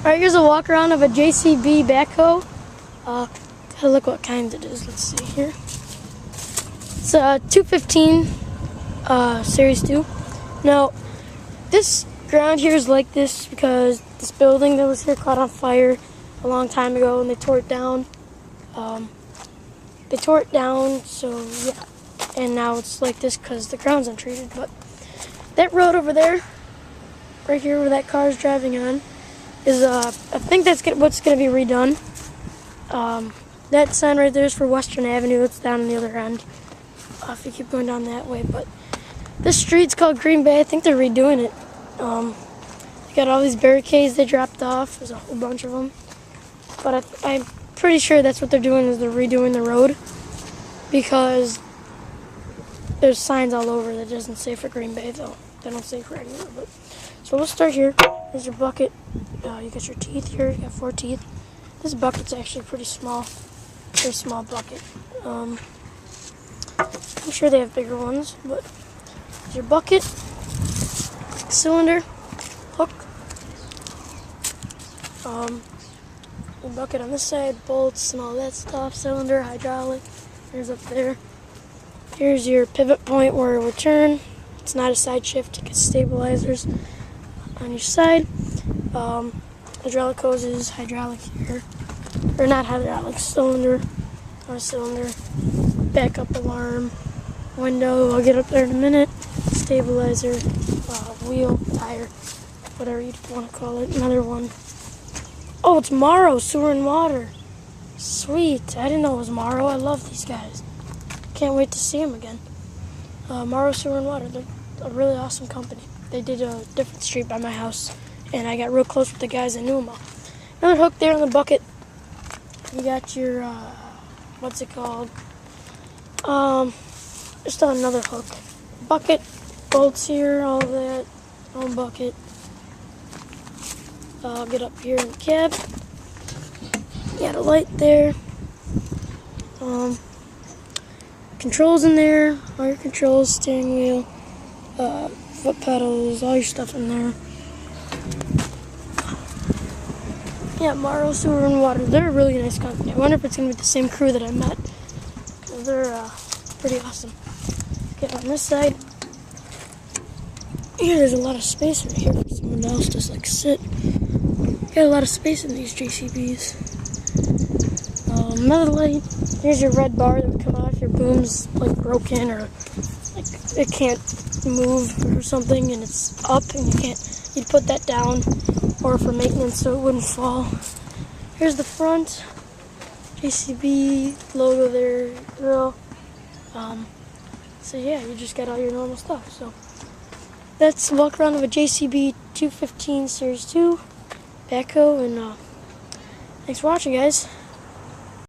Alright, here's a walk around of a JCB Backhoe. Gotta look what kind it is. Let's see here. It's a 215 Series 2. Now, this ground here is like this because this building that was here caught on fire a long time ago and they tore it down. So yeah. And now it's like this because the ground's untreated. But that road over there, right here where that car is driving on, is I think that's what's going to be redone. That sign right there is for Western Avenue. It's down on the other end. If you keep going down that way, but this street's called Green Bay. I think they're redoing it. They got all these barricades they dropped off. There's a whole bunch of them, but I'm pretty sure that's what they're doing is they're redoing the road because there's signs all over that doesn't say for Green Bay though. They don't say for anywhere. But so we'll start here. There's your bucket. You got your teeth here. You got 4 teeth. This bucket's actually pretty small. Very small bucket. I'm sure they have bigger ones, but there's your bucket, cylinder, hook, your bucket on this side, bolts and all that stuff, cylinder, hydraulic, there's up there. Here's your pivot point where it will turn. It's not a side shift, it gets stabilizers on your side. Hydraulic hoses, hydraulic here, or not hydraulic, cylinder, on a cylinder, backup alarm, window, I'll get up there in a minute, stabilizer, wheel, tire, whatever you want to call it, another one. Oh, it's Morrow, Sewer and Water. Sweet, I didn't know it was Morrow. I love these guys. Can't wait to see them again. Morrow, Sewer and Water, they're a really awesome company. They did a different street by my house, and I got real close with the guys, I knew them all. Another hook there on the bucket. You got your, what's it called? Just another hook. Bucket, bolts here, all that, on bucket. I'll get up here in the cab. Got a light there. Controls in there, all your controls, steering wheel, foot pedals, all your stuff in there. Yeah, Morrow, Sewer and Water. They're a really nice company. I wonder if it's going to be the same crew that I met. They're pretty awesome. Okay, on this side, here there's a lot of space right here for someone else to like sit. Got a lot of space in these JCBs. Another light. Here's your red bar that would come out if your boom's like broken or like it can't move or something and it's up and you'd put that down or for maintenance so it wouldn't fall. Here's the front. JCB logo there, grill. So yeah, you just got all your normal stuff. So that's a walk around of a JCB 215 Series 2 Backhoe, and thanks for watching, guys.